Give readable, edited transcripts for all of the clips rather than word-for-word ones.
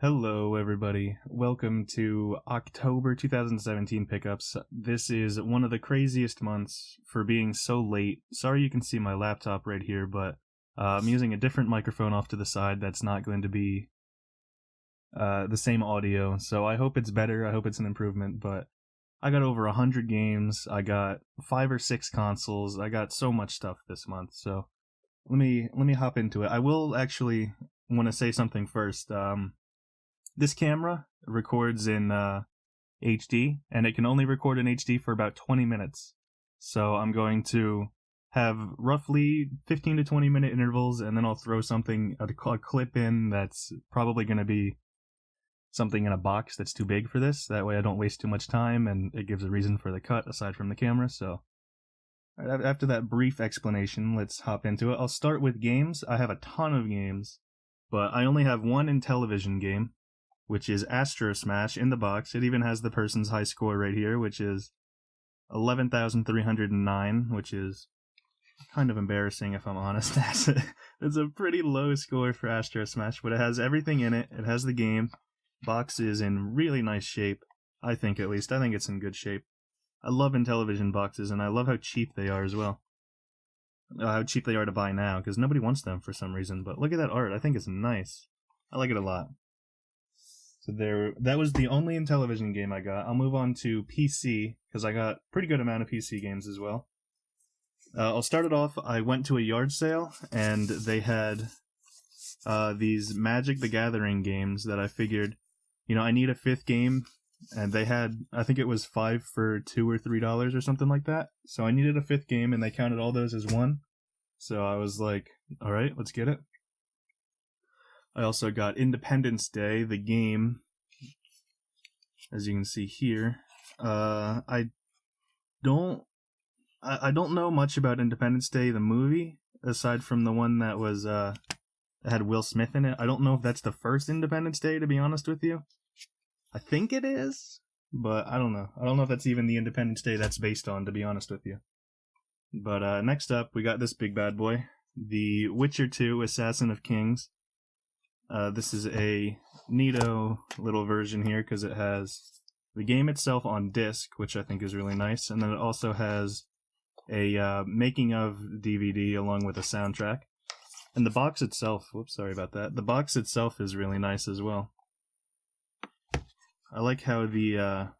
Hello, everybody. Welcome to October 2017 pickups. This is one of the craziest months for being so late. Sorry you can see my laptop right here, but I'm using a different microphone off to the side that's not going to be the same audio, so I hope it's better. I hope it's an improvement, but I got over 100 games. I got 5 or 6 consoles. I got so much stuff this month, so let me hop into it. I will actually want to say something first. This camera records in HD, and it can only record in HD for about 20 minutes. So I'm going to have roughly 15 to 20 minute intervals, and then I'll throw something, a clip in that's probably going to be something in a box that's too big for this. That way I don't waste too much time, and it gives a reason for the cut aside from the camera. So after that brief explanation, let's hop into it. I'll start with games. I have a ton of games, but I only have one Intellivision game, which is Astro Smash in the box. It even has the person's high score right here, which is 11,309, which is kind of embarrassing if I'm honest. It's a pretty low score for Astro Smash, but it has everything in it. It has the game. Box is in really nice shape, I think at least. I think it's in good shape. I love Intellivision boxes, and I love how cheap they are as well. How cheap they are to buy now, because nobody wants them for some reason, but look at that art. I think it's nice. I like it a lot. So that was the only Intellivision game I got. I'll move on to PC, because I got a pretty good amount of PC games as well. I'll start it off. I went to a yard sale, and they had these Magic the Gathering games that I figured, I need a 5th game, and they had, I think it was 5 for $2 or $3 or something like that. So I needed a 5th game, and they counted all those as one. So I was like, alright, let's get it. I also got Independence Day, the game, as you can see here. I don't know much about Independence Day, the movie, aside from the one that was that had Will Smith in it. I don't know if that's the first Independence Day, to be honest with you. I think it is, but I don't know. I don't know if that's even the Independence Day that's based on, to be honest with you. But next up, we got this big bad boy, The Witcher 2: Assassin of Kings. This is a neato little version here because it has the game itself on disc, which I think is really nice, and then it also has a making of DVD along with a soundtrack. And the box itself, whoops, sorry about that. The box itself is really nice as well. I like how the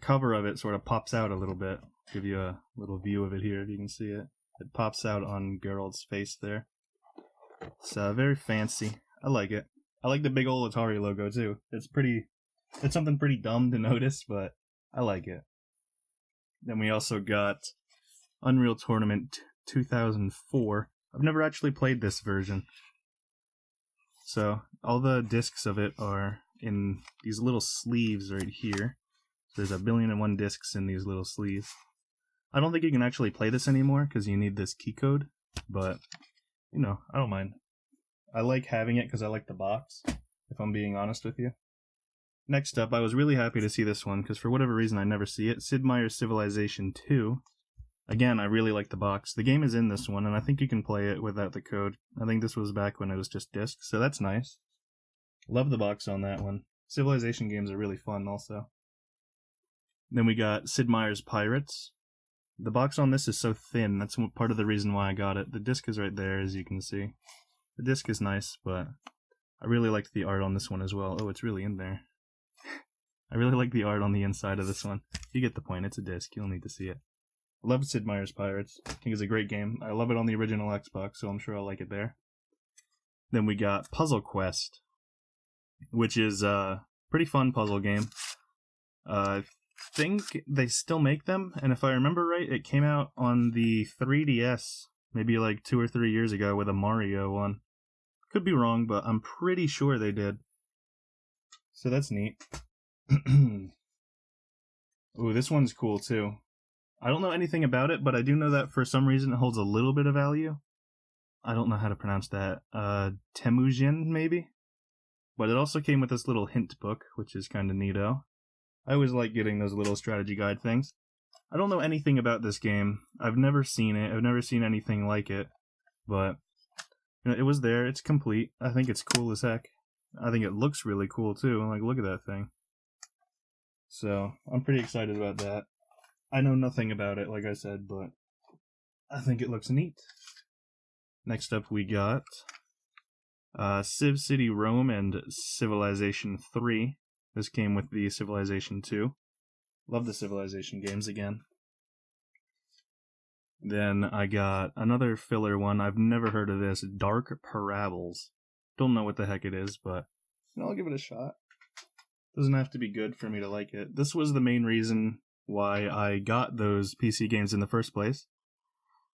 cover of it sort of pops out a little bit. Give you a little view of it here if you can see it. It pops out on Geralt's face there. It's very fancy. I like it. I like the big old Atari logo too. It's something pretty dumb to notice, but I like it. Then we also got Unreal Tournament 2004. I've never actually played this version. So all the discs of it are in these little sleeves right here. There's 1,000,001 discs in these little sleeves. I don't think you can actually play this anymore because you need this key code, but I don't mind. I like having it because I like the box, if I'm being honest with you. Next up, I was really happy to see this one, because for whatever reason I never see it. Sid Meier's Civilization 2. Again, I really like the box. The game is in this one, and I think you can play it without the code. I think this was back when it was just disc, so that's nice. Love the box on that one. Civilization games are really fun also. Then we got Sid Meier's Pirates. The box on this is so thin, that's part of the reason why I got it. The disc is right there, as you can see. The disc is nice, but I really liked the art on this one as well. Oh, it's really in there. I really like the art on the inside of this one. You get the point, it's a disc, you'll need to see it. I love Sid Meier's Pirates. I think it's a great game. I love it on the original Xbox, so I'm sure I'll like it there. Then we got Puzzle Quest, which is a pretty fun puzzle game. I think they still make them, and if I remember right, it came out on the 3DS maybe like 2 or 3 years ago with a Mario one. Could be wrong, but I'm pretty sure they did. So that's neat. Ooh, this one's cool too. I don't know anything about it, but I do know that for some reason it holds a little bit of value. I don't know how to pronounce that. Temujin, maybe? But it also came with this little hint book, which is kind of neato. I always like getting those little strategy guide things. I don't know anything about this game. I've never seen it. I've never seen anything like it. But it was there. It's complete. I think it's cool as heck. I think it looks really cool too. Like, look at that thing. So, I'm pretty excited about that. I know nothing about it, like I said, but I think it looks neat. Next up we got Civ City Rome and Civilization 3. This came with the Civilization 2. Love the Civilization games again. Then I got another filler one. I've never heard of this. Dark Parables. Don't know what the heck it is, but I'll give it a shot. Doesn't have to be good for me to like it. This was the main reason why I got those PC games in the first place.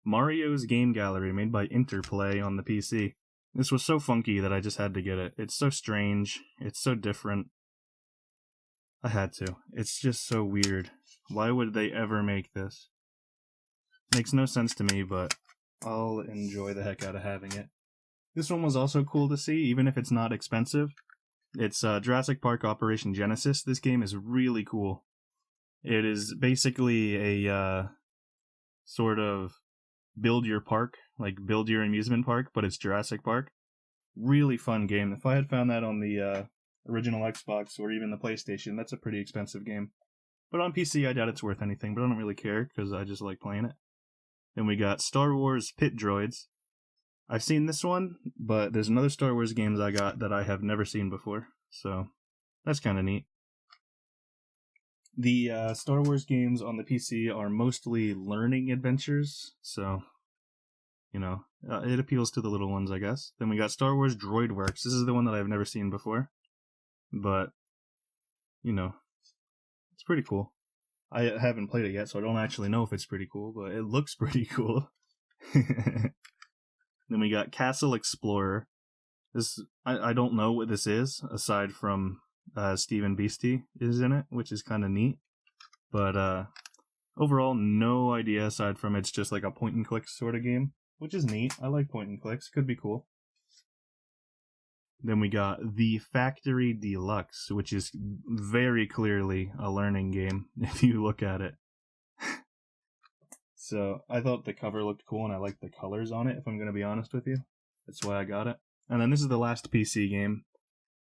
Mario's Game Gallery, made by Interplay on the PC. This was so funky that I just had to get it. It's so strange. It's so different. I had to. It's just so weird. Why would they ever make this? Makes no sense to me, but I'll enjoy the heck out of having it. This one was also cool to see, even if it's not expensive. It's Jurassic Park Operation Genesis. This game is really cool. It is basically a sort of build your park, like build your amusement park, but it's Jurassic Park. Really fun game. If I had found that on the original Xbox or even the PlayStation, that's a pretty expensive game. But on PC, I doubt it's worth anything, but I don't really care because I just like playing it. Then we got Star Wars Pit Droids. I've seen this one, but there's another Star Wars games I got that I have never seen before, so that's kind of neat. The Star Wars games on the PC are mostly learning adventures, so, you know, it appeals to the little ones, I guess. Then we got Star Wars Droid Works. This is the one that I've never seen before, but, you know, it's pretty cool. I haven't played it yet, so I don't actually know if it's pretty cool, but it looks pretty cool. Then we got Castle Explorer. This I don't know what this is, aside from Steven Beastie is in it, which is kind of neat. But overall, no idea aside from it's just like a point-and-click sort of game, which is neat. I like point-and-clicks. Could be cool. Then we got The Factory Deluxe, which is very clearly a learning game, if you look at it. So, I thought the cover looked cool, and I liked the colors on it, if I'm going to be honest with you. That's why I got it. And then this is the last PC game.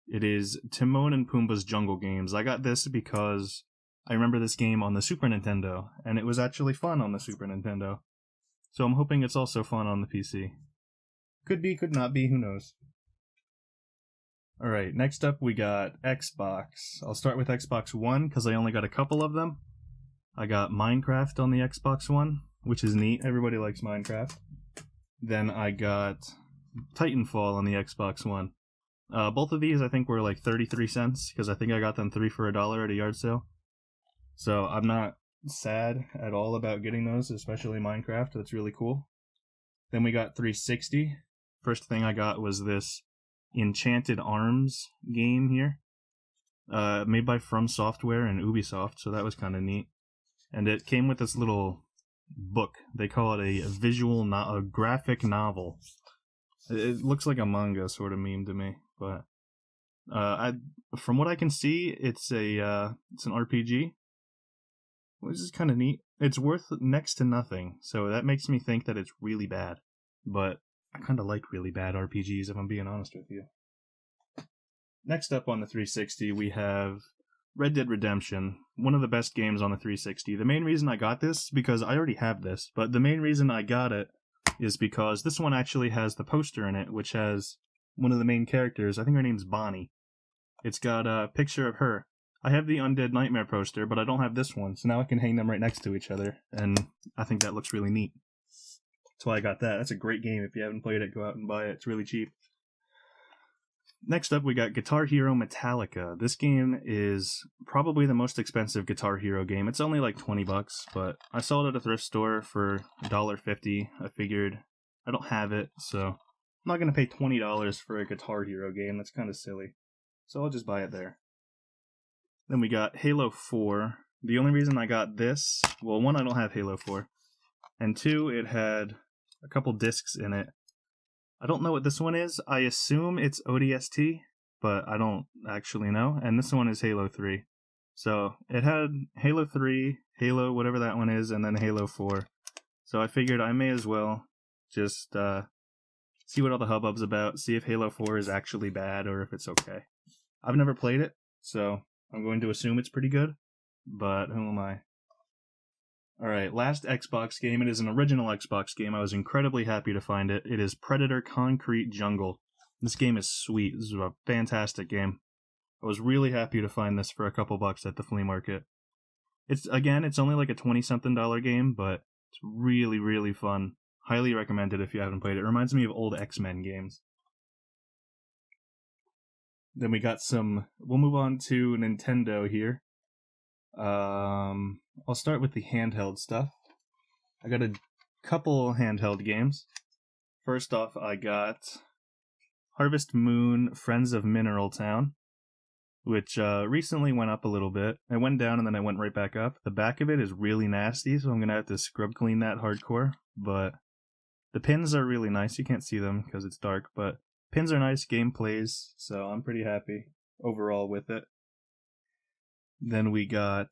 It is Timon and Pumbaa's Jungle Games. I got this because I remember this game on the Super Nintendo, and it was actually fun on the Super Nintendo. So I'm hoping it's also fun on the PC. Could be, could not be, who knows. Alright, next up we got Xbox. I'll start with Xbox One, because I only got a couple of them. I got Minecraft on the Xbox One, which is neat. Everybody likes Minecraft. Then I got Titanfall on the Xbox One. Both of these I think were like 33 cents, because I think I got them 3 for $1 at a yard sale. So I'm not sad at all about getting those, especially Minecraft. That's really cool. Then we got 360. First thing I got was this Enchanted Arms game here. Made by From Software and Ubisoft, so that was kind of neat. And it came with this little book. They call it a graphic novel. It looks like a manga sort of meme to me, but from what I can see, it's an RPG, which is kind of neat. It's worth next to nothing, so that makes me think that it's really bad. But I kind of like really bad RPGs, if I'm being honest with you. Next up on the 360, we have Red Dead Redemption, one of the best games on the 360. The main reason I got this, because I already have this, but the main reason I got it is because this one actually has the poster in it, which has one of the main characters. I think her name's Bonnie. It's got a picture of her. I have the Undead Nightmare poster, but I don't have this one, so now I can hang them right next to each other, and I think that looks really neat. That's why I got that. That's a great game. If you haven't played it, go out and buy it. It's really cheap. Next up, we got Guitar Hero Metallica. This game is probably the most expensive Guitar Hero game. It's only like $20, but I saw it at a thrift store for $1.50. I figured I don't have it, so I'm not going to pay $20 for a Guitar Hero game. That's kind of silly. So I'll just buy it there. Then we got Halo 4. The only reason I got this, well, one, I don't have Halo 4. And two, it had a couple discs in it. I don't know what this one is. I assume it's ODST, but I don't actually know. And this one is Halo 3. So it had Halo 3, Halo, whatever that one is, and then Halo 4. So I figured I may as well just see what all the hubbub's about, see if Halo 4 is actually bad or if it's okay. I've never played it, so I'm going to assume it's pretty good, but who am I? Alright, last Xbox game. It is an original Xbox game. I was incredibly happy to find it. It is Predator Concrete Jungle. This game is sweet. This is a fantastic game. I was really happy to find this for a couple bucks at the flea market. It's only like a $20-something game, but it's really, really fun. Highly recommended if you haven't played it. It reminds me of old X-Men games. Then we got we'll move on to Nintendo here. I'll start with the handheld stuff. I got a couple handheld games. First off, I got Harvest Moon Friends of Mineral Town, which recently went up a little bit. I went down and then I went right back up. The back of it is really nasty, so I'm going to have to scrub clean that hardcore, but the pins are really nice. You can't see them because it's dark, but pins are nice, game plays, so I'm pretty happy overall with it. Then we got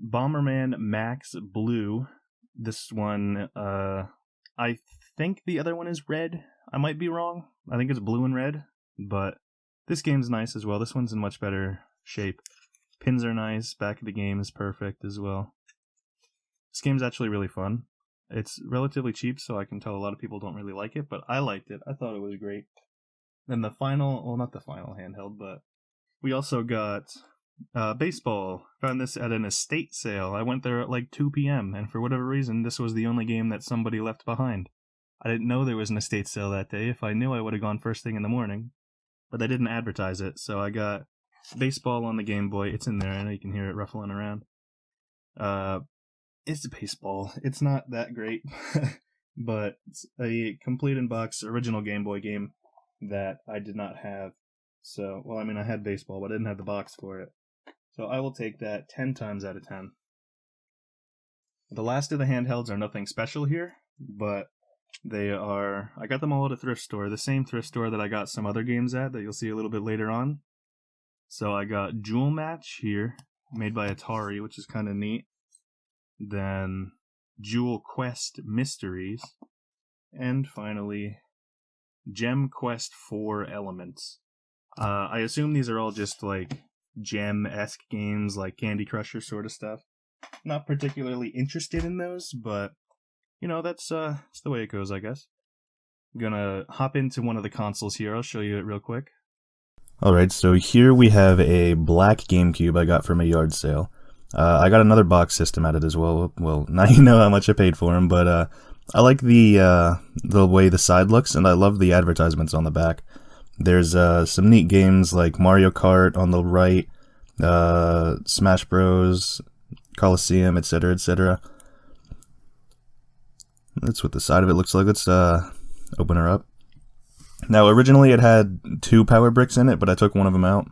Bomberman Max Blue. This one, I think the other one is red. I might be wrong. I think it's blue and red, but this game's nice as well. This one's in much better shape. Pins are nice, back of the game is perfect as well. This game's actually really fun. It's relatively cheap, so I can tell a lot of people don't really like it, but I liked it. I thought it was great. Then the final, well, not the final handheld, but we also got baseball. Found this at an estate sale. I went there at like 2 p.m., and for whatever reason, this was the only game that somebody left behind. I didn't know there was an estate sale that day. If I knew, I would have gone first thing in the morning. But they didn't advertise it, so I got baseball on the Game Boy. It's in there. I know you can hear it ruffling around. It's baseball. It's not that great, but it's a complete in-box original Game Boy game that I did not have. So, well, I mean, I had baseball, but I didn't have the box for it. So I will take that 10 times out of 10. The last of the handhelds are nothing special here, but they are... I got them all at a thrift store, the same thrift store that I got some other games at that you'll see a little bit later on. So I got Jewel Match here, made by Atari, which is kind of neat. Then Jewel Quest Mysteries. And finally, Gem Quest 4 Elements. I assume these are all just like gem-esque games like Candy Crusher sort of stuff. Not particularly interested in those, but you know, that's the way it goes, I guess. I'm gonna hop into one of the consoles here. I'll show you it real quick. Alright, so here we have a black GameCube I got from a yard sale. I got another box system at it as well. Well, now you know how much I paid for them, but I like the way the side looks, and I love the advertisements on the back. There's some neat games like Mario Kart on the right, Smash Bros, Coliseum, etc., etc. That's what the side of it looks like. Let's open her up. Now, originally it had 2 power bricks in it, but I took one of them out,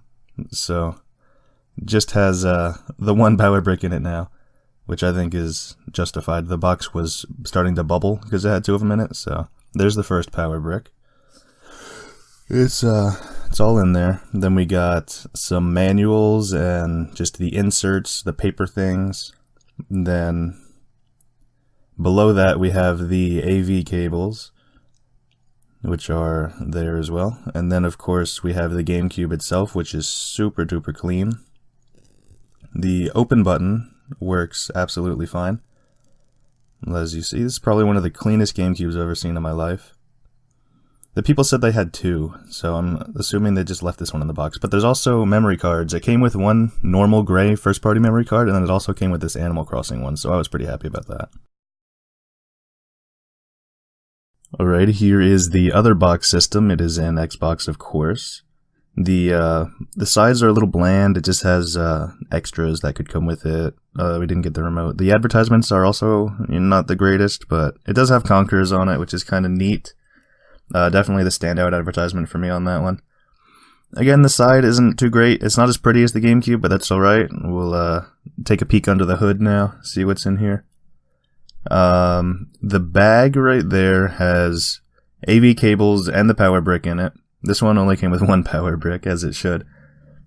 so it just has the 1 power brick in it now, which I think is justified. The box was starting to bubble because it had 2 of them in it, so there's the first power brick. It's all in there. Then we got some manuals and just the inserts, the paper things. And then below that we have the AV cables, which are there as well. And then of course we have the GameCube itself, which is super duper clean. The open button works absolutely fine. As you see, this is probably one of the cleanest GameCubes I've ever seen in my life. The people said they had 2, so I'm assuming they just left this one in the box. But there's also memory cards. It came with one normal gray first-party memory card, and then it also came with this Animal Crossing one, so I was pretty happy about that. Alright, here is the other box system. It is an Xbox, of course. The sides are a little bland. It just has extras that could come with it. We didn't get the remote. The advertisements are also not the greatest, but it does have Conquerors on it, which is kind of neat. Definitely the standout advertisement for me on that one. Again, the side isn't too great. It's not as pretty as the GameCube, but that's alright. We'll take a peek under the hood now, see what's in here. The bag right there has AV cables and the power brick in it. This one only came with 1 power brick, as it should.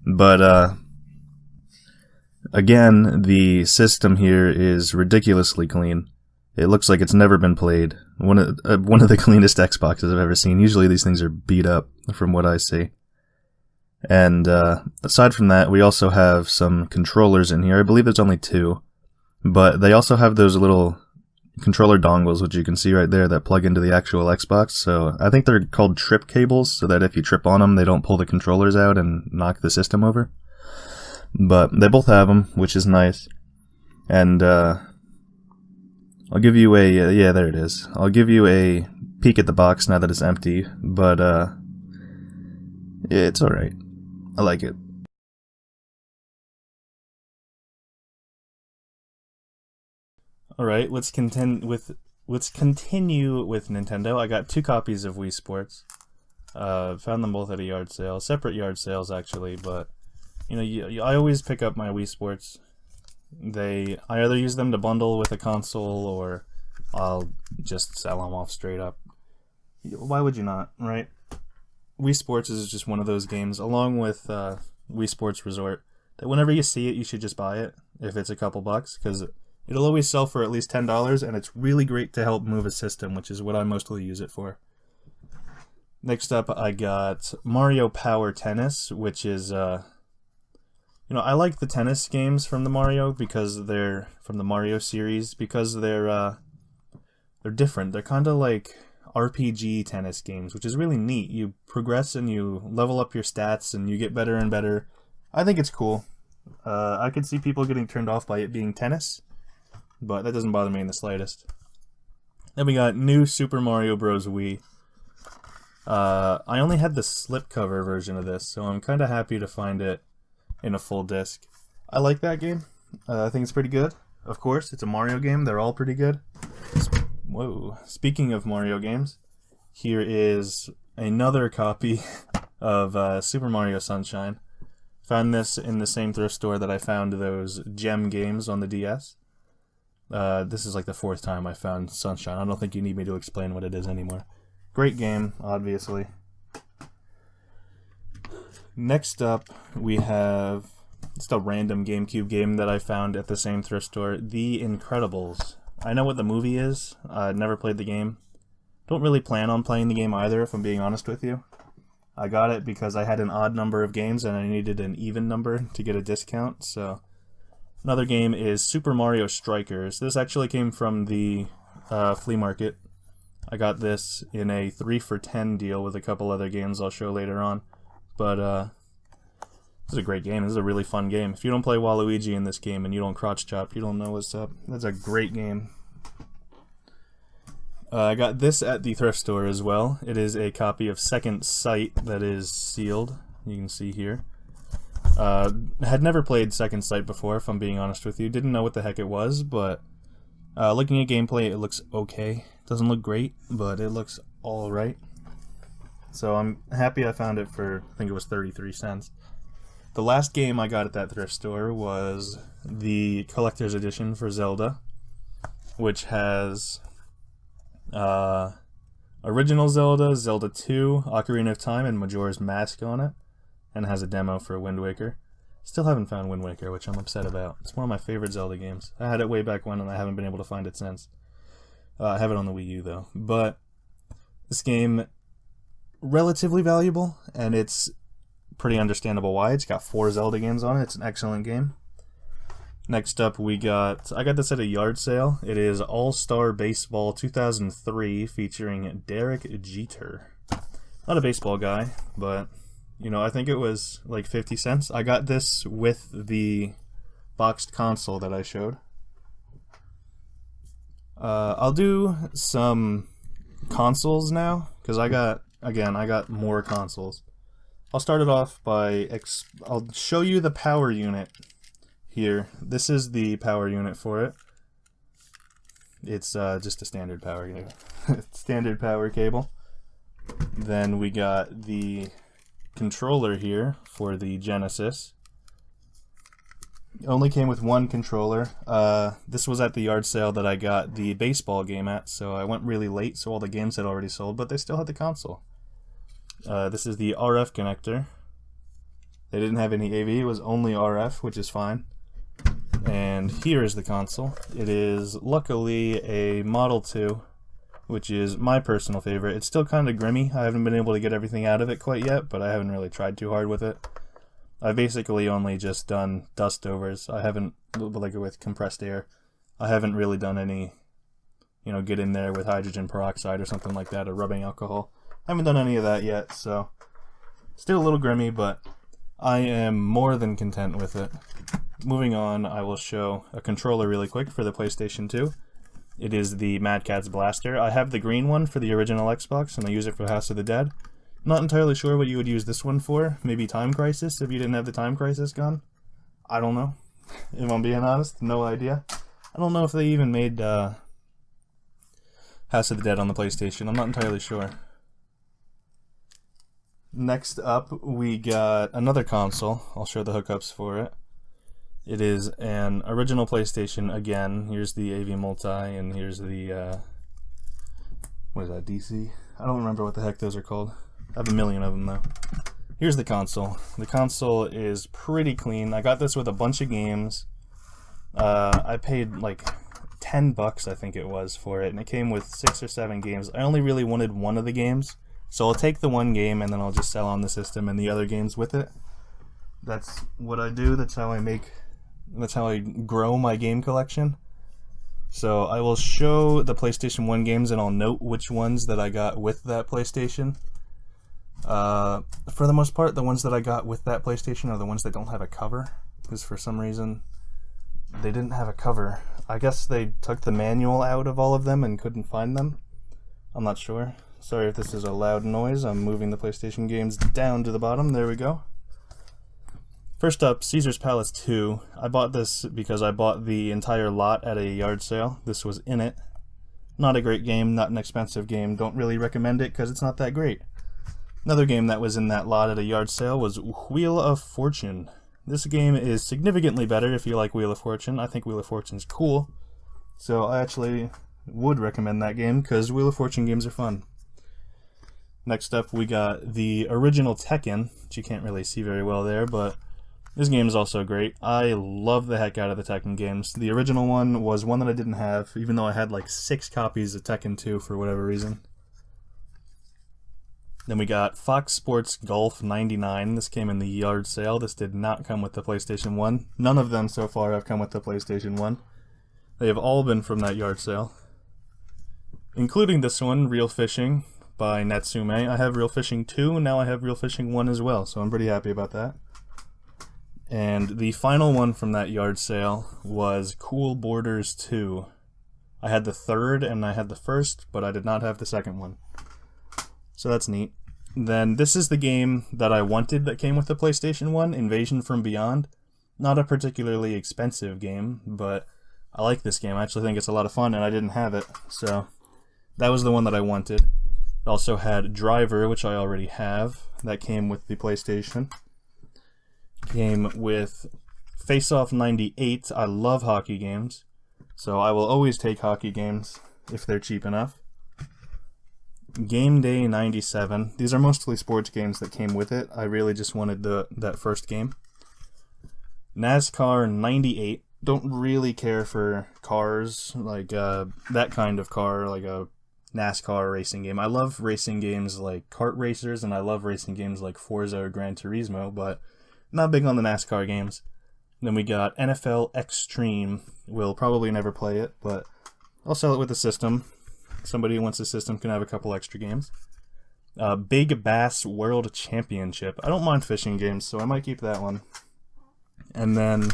But, again, the system here is ridiculously clean. It looks like it's never been played. One of the cleanest Xboxes I've ever seen. Usually these things are beat up from what I see. And aside from that, we also have some controllers in here. I believe there's only 2. But they also have those little controller dongles, which you can see right there, that plug into the actual Xbox. So I think they're called trip cables, so that if you trip on them, they don't pull the controllers out and knock the system over. But they both have them, which is nice. And I'll give you a, yeah, there it is. I'll give you a peek at the box now that it's empty, but yeah, it's alright. I like it. Alright, let's continue with Nintendo. I got 2 copies of Wii Sports. Found them both at a yard sale. Separate yard sales, actually, but you know, I always pick up my Wii Sports. I either use them to bundle with a console, or I'll just sell them off straight up. Why would you not, right? Wii Sports is just one of those games, along with Wii Sports Resort, that whenever you see it, you should just buy it, if it's a couple bucks, because it'll always sell for at least $10, and it's really great to help move a system, which is what I mostly use it for. Next up, I got Mario Power Tennis, which is you know, I like the tennis games from the Mario because they're from the Mario series, because they're different. They're kind of like RPG tennis games, which is really neat. You progress and you level up your stats and you get better and better. I think it's cool. I could see people getting turned off by it being tennis, but that doesn't bother me in the slightest. Then we got new Super Mario Bros. Wii. I only had the slipcover version of this, so I'm kind of happy to find it in a full disc. I like that game. I think it's pretty good. Of course, it's a Mario game. They're all pretty good. Whoa. Speaking of Mario games, here is another copy of Super Mario Sunshine. Found this in the same thrift store that I found those gem games on the DS. This is like the 4th time I found Sunshine. I don't think you need me to explain what it is anymore. Great game, obviously. Next up, we have just a random GameCube game that I found at the same thrift store, The Incredibles. I know what the movie is. I've never played the game. Don't really plan on playing the game either, if I'm being honest with you. I got it because I had an odd number of games and I needed an even number to get a discount. So another game is Super Mario Strikers. This actually came from the flea market. I got this in a 3 for $10 deal with a couple other games I'll show later on. But this is a great game. This is a really fun game. If you don't play Waluigi in this game and you don't crotch chop, you don't know what's up. That's a great game. I got this at the thrift store as well. It is a copy of Second Sight that is sealed. You can see here. Had never played Second Sight before, if I'm being honest with you. Didn't know what the heck it was, but looking at gameplay, it looks okay. Doesn't look great, but it looks alright. So I'm happy I found it for, I think it was 33 cents. The last game I got at that thrift store was the collector's edition for Zelda, which has original Zelda, Zelda 2, Ocarina of Time, and Majora's Mask on it, and has a demo for Wind Waker. Still haven't found Wind Waker, which I'm upset about. It's one of my favorite Zelda games. I had it way back when, and I haven't been able to find it since. I have it on the Wii U, though. But this game, relatively valuable, and it's pretty understandable why. It's got 4 Zelda games on it. It's an excellent game. Next up, I got this at a yard sale. It is All-Star Baseball 2003 featuring Derek Jeter. Not a baseball guy, but you know, I think it was like 50 cents. I got this with the boxed console that I showed. I'll do some consoles now, because I got more consoles. I'll start it off by, I'll show you the power unit here. This is the power unit for it. It's just a standard power unit. Standard power cable. Then we got the controller here for the Genesis. It only came with 1 controller. This was at the yard sale that I got the baseball game at, so I went really late, so all the games had already sold, but they still had the console. This is the RF connector. They didn't have any AV, it was only RF, which is fine. And here is the console. It is luckily a Model 2, which is my personal favorite. It's still kind of grimy. I haven't been able to get everything out of it quite yet, but I haven't really tried too hard with it. I've basically only just done dust overs. I haven't, like with compressed air, I haven't really done any, you know, get in there with hydrogen peroxide or something like that, or rubbing alcohol. I haven't done any of that yet, so still a little grimy, but I am more than content with it. Moving on, I will show a controller really quick for the PlayStation 2. It is the Mad Catz Blaster. I have the green one for the original Xbox, and I use it for House of the Dead. Not entirely sure what you would use this one for. Maybe Time Crisis, if you didn't have the Time Crisis gun. I don't know. If I'm being honest, no idea. I don't know if they even made House of the Dead on the PlayStation. I'm not entirely sure. Next up, we got another console. I'll show the hookups for it. It is an original PlayStation again. Here's the AV Multi, and here's the, what is that, DC? I don't remember what the heck those are called. I have a million of them, though. Here's the console. The console is pretty clean. I got this with a bunch of games. I paid like $10, I think it was, for it, and it came with 6 or 7 games. I only really wanted one of the games, so I'll take the one game, and then I'll just sell on the system and the other games with it. That's what I do. That's how I grow my game collection. So I will show the PlayStation 1 games, and I'll note which ones that I got with that PlayStation. For the most part, the ones that I got with that PlayStation are the ones that don't have a cover, because for some reason they didn't have a cover. I guess they took the manual out of all of them and couldn't find them. I'm not sure. Sorry if this is a loud noise. I'm moving the PlayStation games down to the bottom. There we go. First up, Caesar's Palace 2. I bought this because I bought the entire lot at a yard sale. This was in it. Not a great game, not an expensive game. Don't really recommend it because it's not that great. Another game that was in that lot at a yard sale was Wheel of Fortune. This game is significantly better if you like Wheel of Fortune. I think Wheel of Fortune's cool, so I actually would recommend that game because Wheel of Fortune games are fun. Next up, we got the original Tekken, which you can't really see very well there, but this game is also great. I love the heck out of the Tekken games. The original one was one that I didn't have, even though I had like 6 copies of Tekken 2 for whatever reason. Then we got Fox Sports Golf 99. This came in the yard sale. This did not come with the PlayStation 1. None of them so far have come with the PlayStation 1. They have all been from that yard sale. Including this one, Real Fishing by Natsume. I have Real Fishing 2, and now I have Real Fishing 1 as well, so I'm pretty happy about that. And the final one from that yard sale was Cool Borders 2. I had the third and I had the first, but I did not have the second one. So that's neat. Then this is the game that I wanted that came with the PlayStation 1, Invasion from Beyond. Not a particularly expensive game, but I like this game. I actually think it's a lot of fun, and I didn't have it. So that was the one that I wanted. It also had Driver, which I already have. That came with the PlayStation. Came with Face Off 98. I love hockey games, so I will always take hockey games if they're cheap enough. Game Day 97. These are mostly sports games that came with it. I really just wanted that first game. NASCAR 98. Don't really care for cars, like that kind of car, like a NASCAR racing game. I love racing games like Kart Racers, and I love racing games like Forza or Gran Turismo, but not big on the NASCAR games. Then we got NFL Extreme. We'll probably never play it, but I'll sell it with the system. Somebody who wants a system can have a couple extra games. Big Bass World Championship. I don't mind fishing games, so I might keep that one. And then,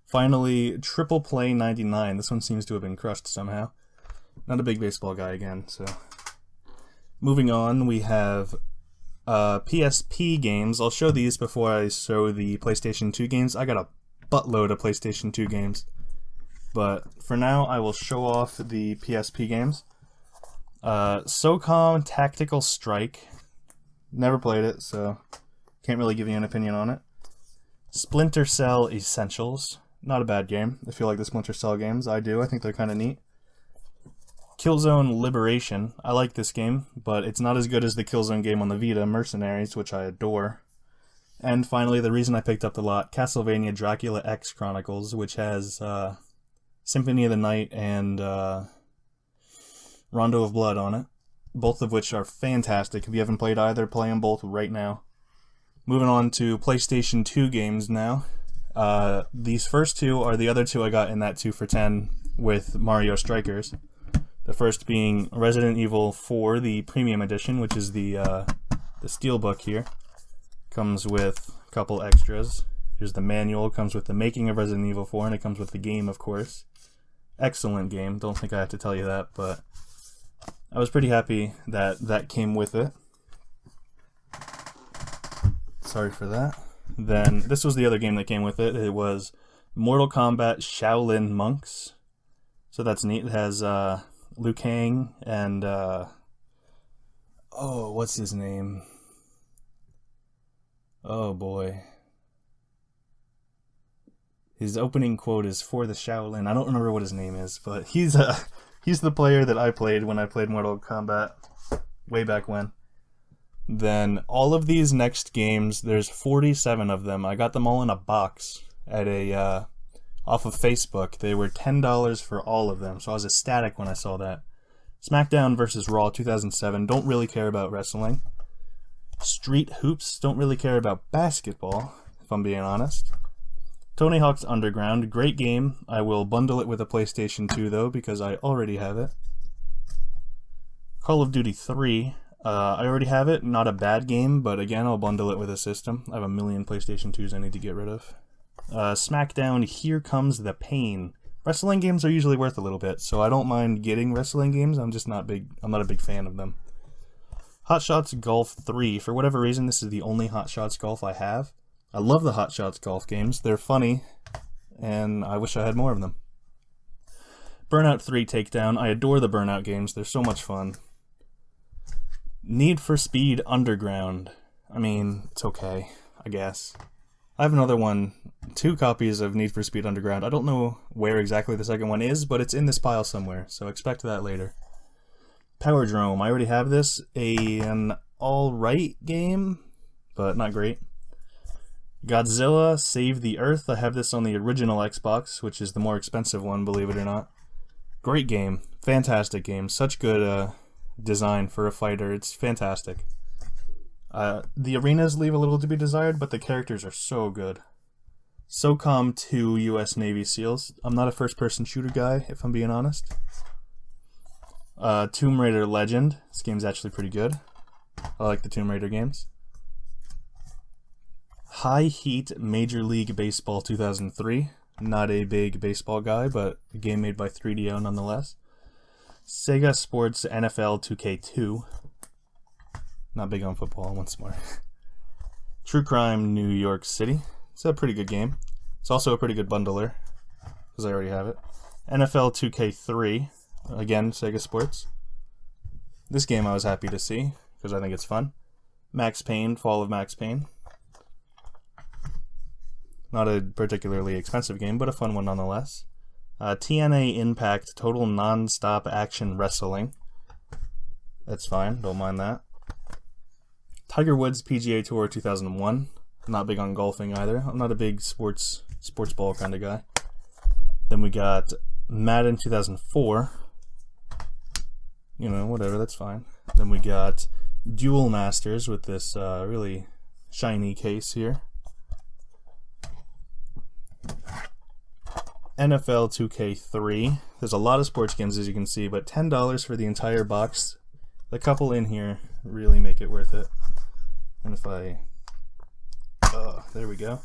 finally, Triple Play 99. This one seems to have been crushed somehow. Not a big baseball guy again, so. Moving on, we have PSP games. I'll show these before I show the PlayStation 2 games. I got a buttload of PlayStation 2 games. But for now, I will show off the PSP games. SOCOM Tactical Strike. Never played it, so can't really give you an opinion on it. Splinter Cell Essentials. Not a bad game. If you like the Splinter Cell games, I do. I think they're kind of neat. Killzone Liberation. I like this game, but it's not as good as the Killzone game on the Vita, Mercenaries, which I adore. And finally, the reason I picked up the lot, Castlevania Dracula X Chronicles, which has Symphony of the Night and Rondo of Blood on it, both of which are fantastic. If you haven't played either, play them both right now. Moving on to PlayStation 2 games now. These first two are the other two I got in that 2 for $10 with Mario Strikers. The first being Resident Evil 4, the Premium Edition, which is the steelbook here. Comes with a couple extras. Here's the manual, comes with the making of Resident Evil 4, and it comes with the game, of course. Excellent game, don't think I have to tell you that, but I was pretty happy that that came with it. Sorry for that. Then, this was the other game that came with it. It was Mortal Kombat Shaolin Monks. So that's neat. It has Liu Kang and, what's his name? Oh boy. His opening quote is "for the Shaolin." I don't remember what his name is, but he's the player that I played when I played Mortal Kombat way back when. Then all of these next games, there's 47 of them. I got them all in a box at a off of Facebook. They were $10 for all of them, so I was ecstatic when I saw that. SmackDown vs. Raw 2007. Don't really care about wrestling. Street Hoops. Don't really care about basketball, if I'm being honest. Tony Hawk's Underground. Great game. I will bundle it with a PlayStation 2, though, because I already have it. Call of Duty 3. I already have it. Not a bad game, but again, I'll bundle it with a system. I have a million PlayStation 2s I need to get rid of. SmackDown, Here Comes the Pain. Wrestling games are usually worth a little bit, so I don't mind getting wrestling games. I'm not a big fan of them. Hot Shots Golf 3. For whatever reason, this is the only Hot Shots Golf I have. I love the Hot Shots Golf games. They're funny, and I wish I had more of them. Burnout 3 Takedown. I adore the Burnout games. They're so much fun. Need for Speed Underground. I mean, it's okay, I guess. I have another one. 2 copies of Need for Speed Underground. I don't know where exactly the second one is, but it's in this pile somewhere, so expect that later. Powerdrome. I already have this. An alright game, but not great. Godzilla Save the Earth. I have this on the original Xbox, which is the more expensive one, believe it or not. Great game. Fantastic game. Such good design for a fighter. It's fantastic. The arenas leave a little to be desired, but the characters are so good. SOCOM 2 US Navy SEALs. I'm not a first-person shooter guy, if I'm being honest. Tomb Raider Legend. This game's actually pretty good. I like the Tomb Raider games. High Heat Major League Baseball 2003. Not a big baseball guy, but a game made by 3DO nonetheless. Sega Sports NFL 2K2. Not big on football, once more. True Crime New York City. It's a pretty good game. It's also a pretty good bundler, because I already have it. NFL 2K3. Again, Sega Sports. This game I was happy to see, because I think it's fun. Max Payne, Fall of Max Payne. Not a particularly expensive game, but a fun one nonetheless. TNA Impact, Total Non-Stop Action Wrestling. That's fine, don't mind that. Tiger Woods PGA Tour 2001. Not big on golfing either. I'm not a big sports ball kind of guy. Then we got Madden 2004. You know, whatever, that's fine. Then we got Duel Masters with this really shiny case here. NFL 2K3. There's a lot of sports games, as you can see, but $10 for the entire box. The couple in here really make it worth it. And if I... there we go.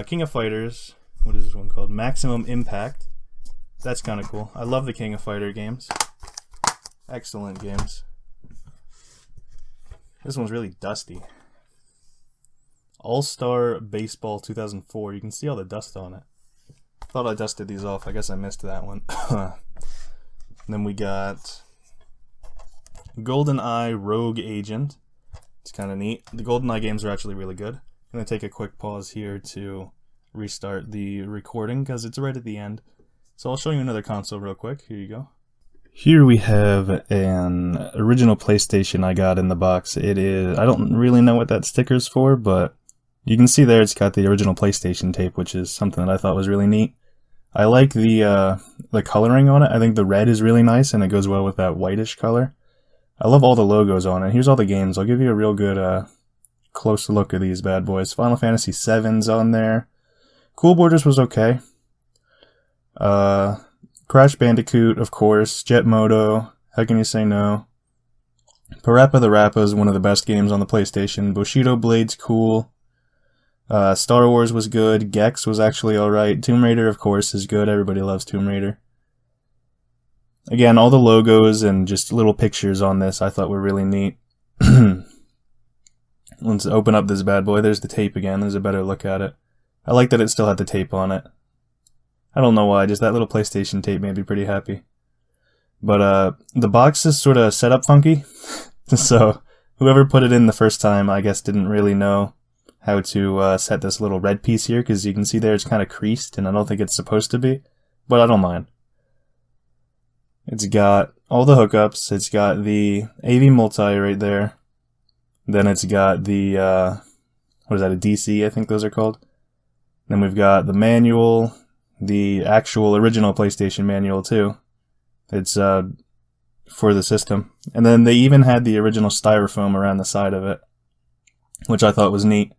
King of Fighters. What is this one called? Maximum Impact. That's kind of cool. I love the King of Fighter games. Excellent games. This one's really dusty. All-Star Baseball 2004. You can see all the dust on it. Thought I dusted these off. I guess I missed that one. Then we got GoldenEye Rogue Agent. It's kind of neat. The GoldenEye games are actually really good. I'm going to take a quick pause here to restart the recording because it's right at the end. So I'll show you another console real quick. Here you go. Here we have an original PlayStation I got in the box. It is, I don't really know what that sticker's for, but You can see there it's got the original PlayStation tape, which is something that I thought was really neat. I like the coloring on it. I think the red is really nice, and it goes well with that whitish color. I love all the logos on it. Here's all the games. I'll give you a real good close look at these bad boys. Final Fantasy VII's on there. Cool Borders was okay. Crash Bandicoot, of course. Jet Moto. How can you say no? Parappa the Rappa is one of the best games on the PlayStation. Bushido Blade's cool. Star Wars was good. Gex was actually alright. Tomb Raider, of course, is good. Everybody loves Tomb Raider. Again, all the logos and just little pictures on this I thought were really neat. Let's open up this bad boy. There's the tape again. There's a better look at it. I like that it still had the tape on it. I don't know why, just that little PlayStation tape made me pretty happy. But the box is sort of set up funky. So whoever put it in the first time, I guess, didn't really know how to set this little red piece here, because you can see there it's kind of creased, and I don't think it's supposed to be, but I don't mind. It's got all the hookups. It's got the AV multi right there. Then it's got the, what is that, a DC, I think those are called. Then we've got the manual, the actual original PlayStation manual too. It's for the system. And then they even had the original styrofoam around the side of it, which I thought was neat.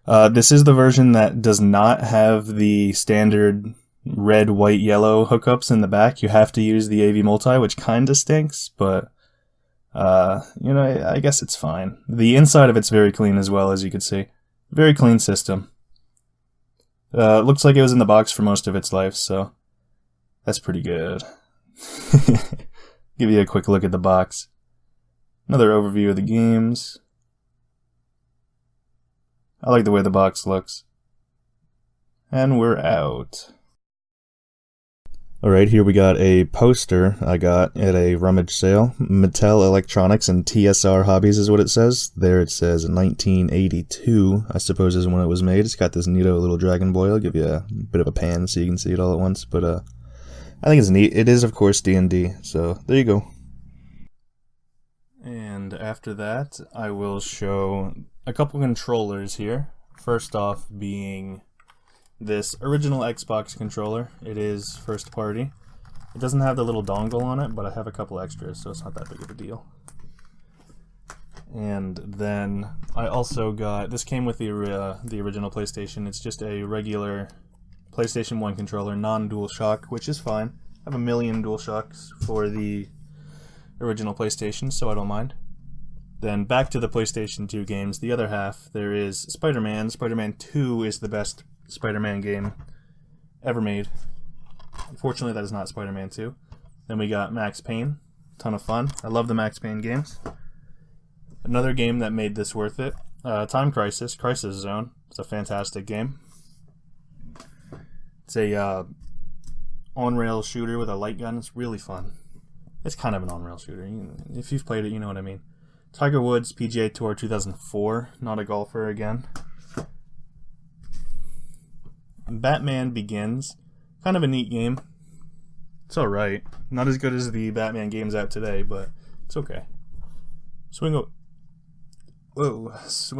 This is the version that does not have the standard red, white, yellow hookups in the back. You have to use the AV multi, which kind of stinks, but you know, I guess it's fine. The inside of it's very clean as well, as you can see. Very clean system. Looks like it was in the box for most of its life, so that's pretty good. Give you a quick look at the box. Another overview of the games. I like the way the box looks. And we're out. Alright, here we got a poster I got at a rummage sale. Mattel Electronics and TSR Hobbies is what it says. There it says 1982, I suppose is when it was made. It's got this neato little Dragon Boy. I'll give you a bit of a pan so you can see it all at once. But I think it's neat. It is, of course, D&D. So there you go. And after that, I will show a couple controllers here. First off being this original Xbox controller. It is first party. It doesn't have the little dongle on it, but I have a couple extras, so it's not that big of a deal. And then I also got, this came with the original PlayStation. It's just a regular PlayStation 1 controller, non-DualShock, which is fine. I have a million DualShocks for the original PlayStation, so I don't mind. Then back to the PlayStation 2 games. The other half, there is Spider-Man. Spider-Man 2 is the best Spider-Man game ever made. Unfortunately, that is not Spider-Man 2. Then we got Max Payne. Ton of fun. I love the Max Payne games. Another game that made this worth it. Time Crisis. Crisis Zone. It's a fantastic game. It's a on-rail shooter with a light gun. It's really fun. It's kind of an on-rail shooter. If you've played it, you know what I mean. Tiger Woods PGA Tour 2004. Not a golfer again. Batman Begins. Kind of a neat game. It's alright. Not as good as the Batman games out today, but it's okay. Swing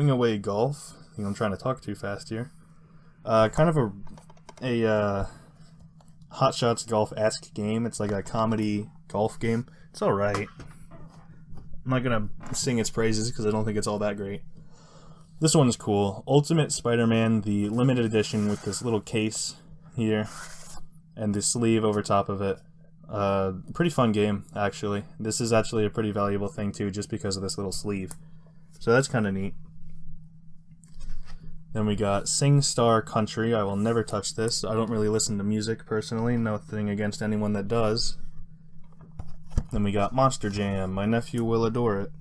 Away Golf. I think I'm trying to talk too fast here. Kind of a Hot Shots Golf-esque game. It's like a comedy golf game. It's alright. I'm not gonna sing its praises because I don't think it's all that great. This one's cool. Ultimate Spider-Man, the limited edition with this little case here and the sleeve over top of it. Pretty fun game, actually. This is actually a pretty valuable thing too, just because of this little sleeve. So that's kind of neat. Then we got Sing Star Country. I will never touch this. I don't really listen to music personally. Nothing against anyone that does. Then we got Monster Jam. My nephew will adore it.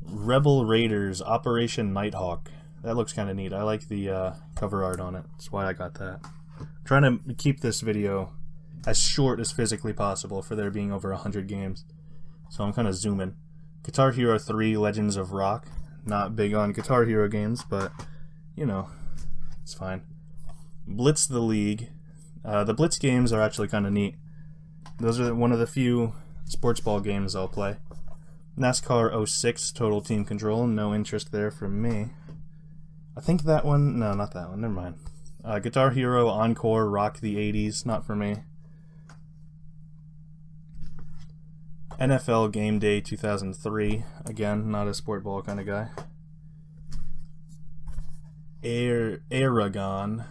Rebel Raiders Operation Nighthawk. That looks kind of neat. I like the cover art on it. That's why I got that. I'm trying to keep this video as short as physically possible for there being over 100 games. So I'm kind of zooming. Guitar Hero 3 Legends of Rock. Not big on Guitar Hero games, but, you know, it's fine. Blitz the League. The Blitz games are actually kind of neat. Those are one of the few sports ball games I'll play. NASCAR 06 Total Team Control, no interest there from me. I think that one, no, not that one, never mind. Guitar Hero, Encore, Rock the 80s, not for me. NFL Game Day 2003, again, not a sport ball kind of guy. Aragon.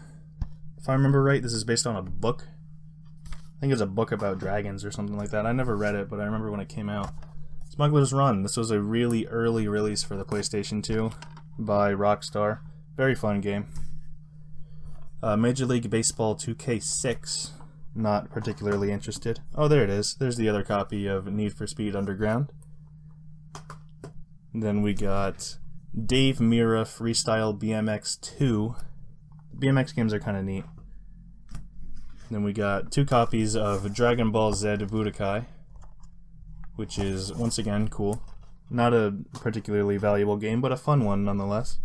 If I remember right, this is based on a book. I think it's a book about dragons or something like that. I never read it, but I remember when it came out. Smuggler's Run. This was a really early release for the PlayStation 2 by Rockstar. Very fun game. Major League Baseball 2K6. Not particularly interested. Oh, there it is. There's the other copy of Need for Speed Underground. Then we got Dave Mirra Freestyle BMX 2. BMX games are kind of neat. Then we got 2 copies of Dragon Ball Z Budokai, which is, once again, cool. Not a particularly valuable game, but a fun one nonetheless.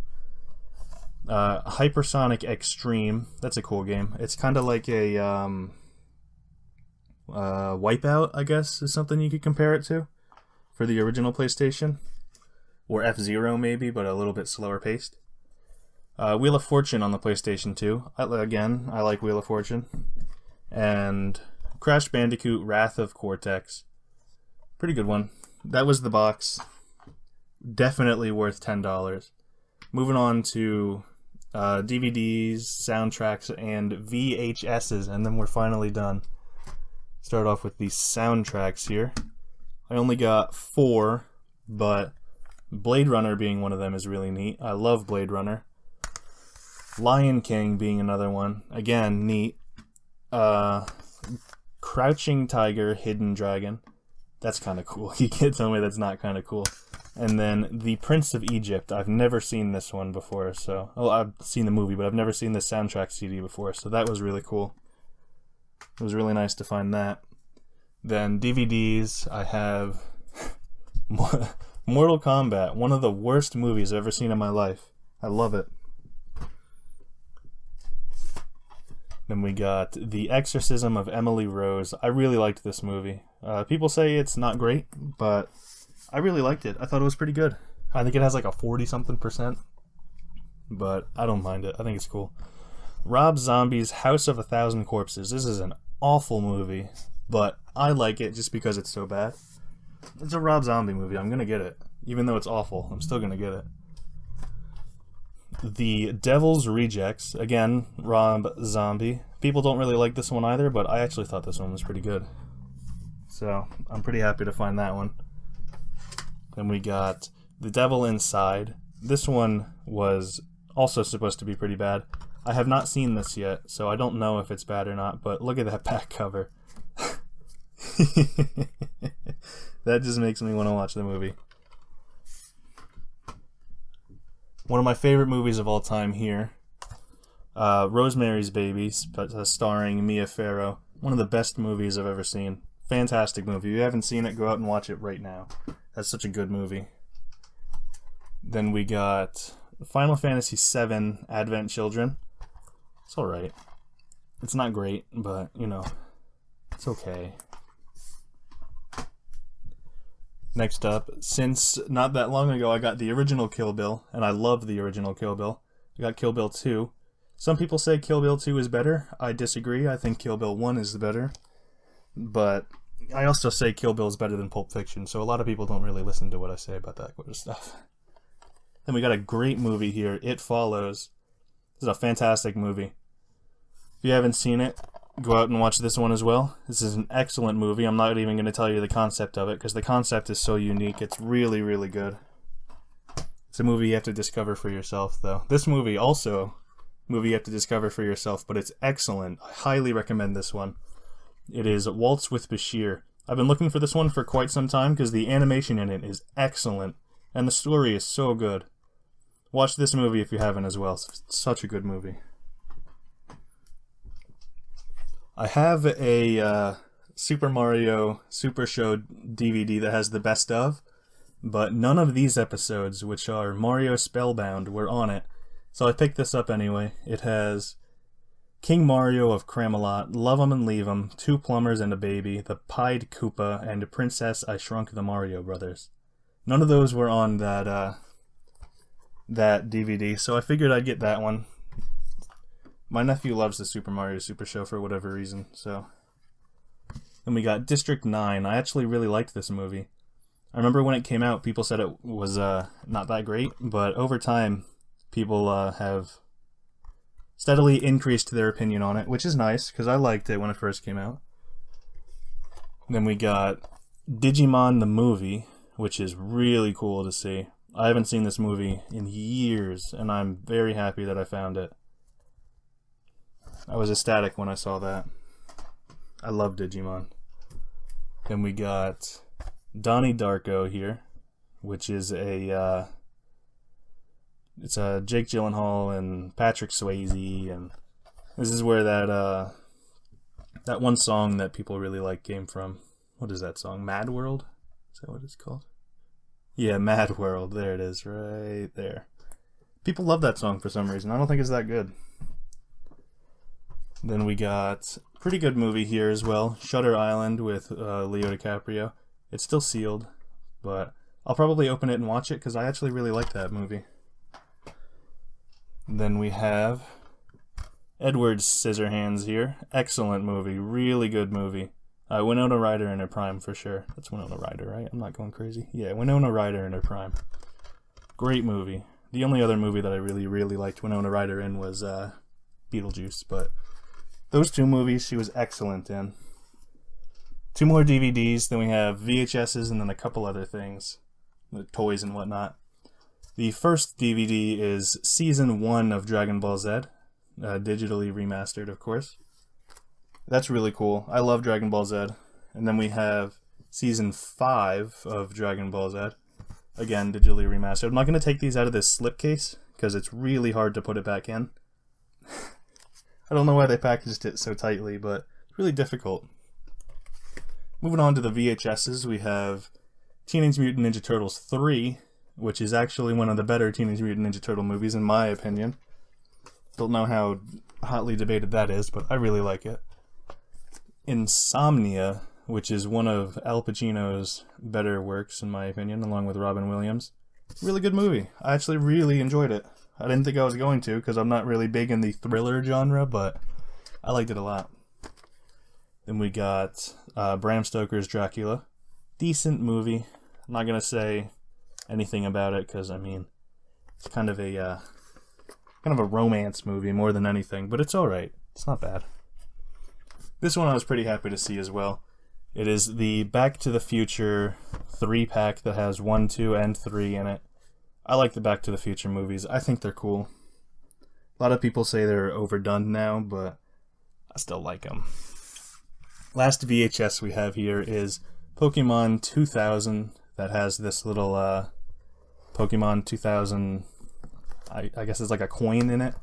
Hypersonic Extreme. That's a cool game. It's kind of like a Wipeout, I guess, is something you could compare it to for the original PlayStation. Or F-Zero maybe, but a little bit slower paced. Wheel of Fortune on the PlayStation 2. I like Wheel of Fortune. And Crash Bandicoot Wrath of Cortex. Pretty good one. That was the box. Definitely worth $10. Moving on to DVDs, soundtracks, and VHSs, and then we're finally done. Start off with the soundtracks here. I only got 4, but Blade Runner being one of them is really neat. I love Blade Runner. Lion King being another one. Again, neat. Crouching Tiger, Hidden Dragon. That's kind of cool. You can't tell me that's not kind of cool. And then The Prince of Egypt. I've never seen this one before, so... Oh, I've seen the movie, but I've never seen the soundtrack CD before, so that was really cool. It was really nice to find that. Then DVDs, I have Mortal Kombat, one of the worst movies I've ever seen in my life. I love it. Then we got The Exorcism of Emily Rose. I really liked this movie. People say it's not great, but I really liked it. I thought it was pretty good. I think it has like a 40-something%, but I don't mind it. I think it's cool. Rob Zombie's House of a Thousand Corpses. This is an awful movie, but I like it just because it's so bad. It's a Rob Zombie movie. I'm going to get it. Even though it's awful, I'm still going to get it. The Devil's Rejects. Again, Rob Zombie. People don't really like this one either, but I actually thought this one was pretty good. So, I'm pretty happy to find that one. Then we got The Devil Inside. This one was also supposed to be pretty bad. I have not seen this yet, so I don't know if it's bad or not, but look at that back cover. That just makes me want to watch the movie. One of my favorite movies of all time here. Rosemary's Baby, starring Mia Farrow. One of the best movies I've ever seen. Fantastic movie. If you haven't seen it, go out and watch it right now. That's such a good movie. Then we got Final Fantasy VII Advent Children. It's alright. It's not great, but, you know, it's okay. Next up, since not that long ago I got the original Kill Bill, and I love the original Kill Bill. I got Kill Bill 2. Some people say Kill Bill 2 is better. I disagree. I think Kill Bill 1 is the better. But I also say Kill Bill is better than Pulp Fiction, so a lot of people don't really listen to what I say about that kind of stuff. Then we got a great movie here, It Follows. This is a fantastic movie. If you haven't seen it, go out and watch this one as well. This is an excellent movie. I'm not even going to tell you the concept of it, because the concept is so unique. It's really, really good. It's a movie you have to discover for yourself, though. This movie also, movie you have to discover for yourself, but it's excellent. I highly recommend this one. It is Waltz with Bashir. I've been looking for this one for quite some time, because the animation in it is excellent, and the story is so good. Watch this movie if you haven't as well. It's such a good movie. I have a Super Mario Super Show DVD that has the best of, but none of these episodes, which are Mario Spellbound, were on it. So I picked this up anyway. It has King Mario of Cramelot, Love 'em and Leave 'em, Two Plumbers and a Baby, The Pied Koopa, and Princess I Shrunk the Mario Brothers. None of those were on that DVD, so I figured I'd get that one. My nephew loves the Super Mario Super Show for whatever reason, so. Then we got District 9. I actually really liked this movie. I remember when it came out, people said it was not that great, but over time, people have steadily increased their opinion on it, which is nice, because I liked it when it first came out. Then we got Digimon the movie, which is really cool to see. I haven't seen this movie in years, and I'm very happy that I found it. I was ecstatic when I saw that. I love Digimon. Then we got Donnie Darko here, which is it's Jake Gyllenhaal and Patrick Swayze, and this is where that one song that people really like came from. What is that song? Mad World? Is that what it's called? Yeah, Mad World. There it is, right there. People love that song for some reason. I don't think it's that good. Then we got a pretty good movie here as well, Shutter Island with Leo DiCaprio. It's still sealed, but I'll probably open it and watch it because I actually really like that movie. Then we have Edward Scissorhands here. Excellent movie, really good movie. Winona Ryder in her prime for sure. That's Winona Ryder, right? I'm not going crazy. Yeah, Winona Ryder in her prime. Great movie. The only other movie that I really, really liked Winona Ryder in was Beetlejuice, but those two movies she was excellent in. 2 more DVDs, then we have VHSs, and then a couple other things, like toys and whatnot. The first DVD is Season 1 of Dragon Ball Z, digitally remastered, of course. That's really cool. I love Dragon Ball Z. And then we have Season 5 of Dragon Ball Z, again, digitally remastered. I'm not going to take these out of this slipcase, because it's really hard to put it back in. I don't know why they packaged it so tightly, but it's really difficult. Moving on to the VHSs, we have Teenage Mutant Ninja Turtles 3, which is actually one of the better Teenage Mutant Ninja Turtle movies, in my opinion. Don't know how hotly debated that is, but I really like it. Insomnia, which is one of Al Pacino's better works, in my opinion, along with Robin Williams. Really good movie. I actually really enjoyed it. I didn't think I was going to, because I'm not really big in the thriller genre, but I liked it a lot. Then we got Bram Stoker's Dracula. Decent movie. I'm not going to say anything about it, because, I mean, it's kind of a romance movie more than anything, but it's alright. It's not bad. This one I was pretty happy to see as well. It is the Back to the Future 3-pack that has 1, 2, and 3 in it. I like the Back to the Future movies. I think they're cool. A lot of people say they're overdone now, but I still like them. Last VHS we have here is Pokemon 2000 that has this little Pokemon 2000, I guess it's like a coin in it.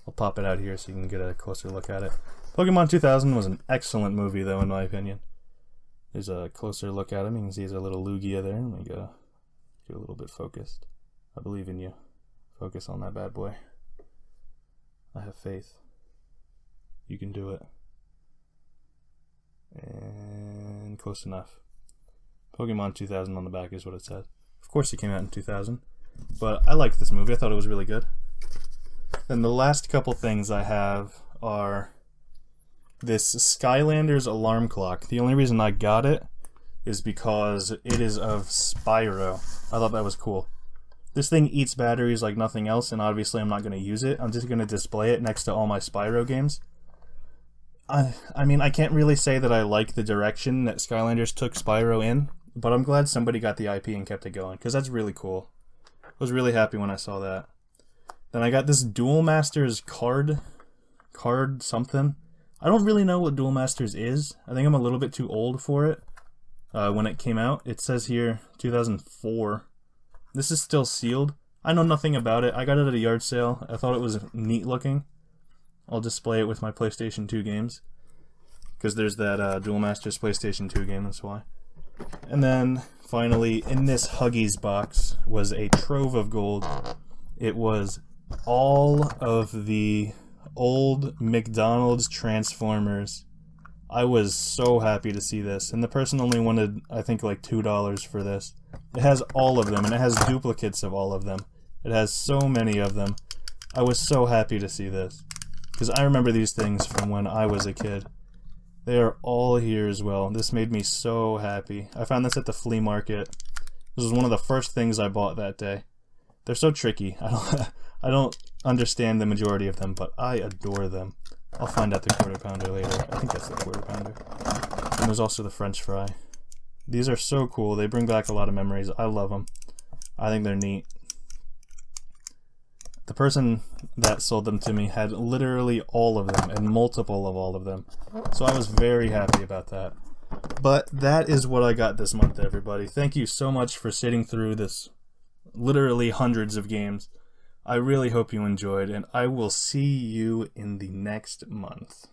I'll pop it out here so you can get a closer look at it. Pokemon 2000 was an excellent movie, though, in my opinion. There's a closer look at him. You can see there's a little Lugia there. Let me go get a little bit focused. I believe in you. Focus on that bad boy. I have faith. You can do it. And close enough. Pokemon 2000 on the back is what it says. Of course it came out in 2000. But I liked this movie. I thought it was really good. Then the last couple things I have are this Skylanders alarm clock. The only reason I got it is because it is of Spyro. I thought that was cool. This thing eats batteries like nothing else, and obviously I'm not going to use it. I'm just going to display it next to all my Spyro games. I mean, I can't really say that I like the direction that Skylanders took Spyro in, but I'm glad somebody got the IP and kept it going, because that's really cool. I was really happy when I saw that. Then I got this Duel Masters card something. I don't really know what Duel Masters is. I think I'm a little bit too old for it when it came out. It says here 2004. This is still sealed. I know nothing about it. I got it at a yard sale. I thought it was neat looking. I'll display it with my PlayStation 2 games, because there's that Duel Masters PlayStation 2 game, that's why. And then, finally, in this Huggies box was a trove of gold. It was all of the old McDonald's Transformers. I was so happy to see this, and the person only wanted, I think, like $2 for this. It has all of them, and it has duplicates of all of them. It has so many of them. I was so happy to see this, because I remember these things from when I was a kid. They are all here as well. This made me so happy. I found this at the flea market. This was one of the first things I bought that day. They're so tricky. I don't understand the majority of them, but I adore them. I'll find out the quarter pounder later. I think that's the quarter pounder. And there's also the French fry. These are so cool. They bring back a lot of memories. I love them. I think they're neat. The person that sold them to me had literally all of them and multiple of all of them. So I was very happy about that. But that is what I got this month, everybody. Thank you so much for sitting through this literally hundreds of games. I really hope you enjoyed, and I will see you in the next month.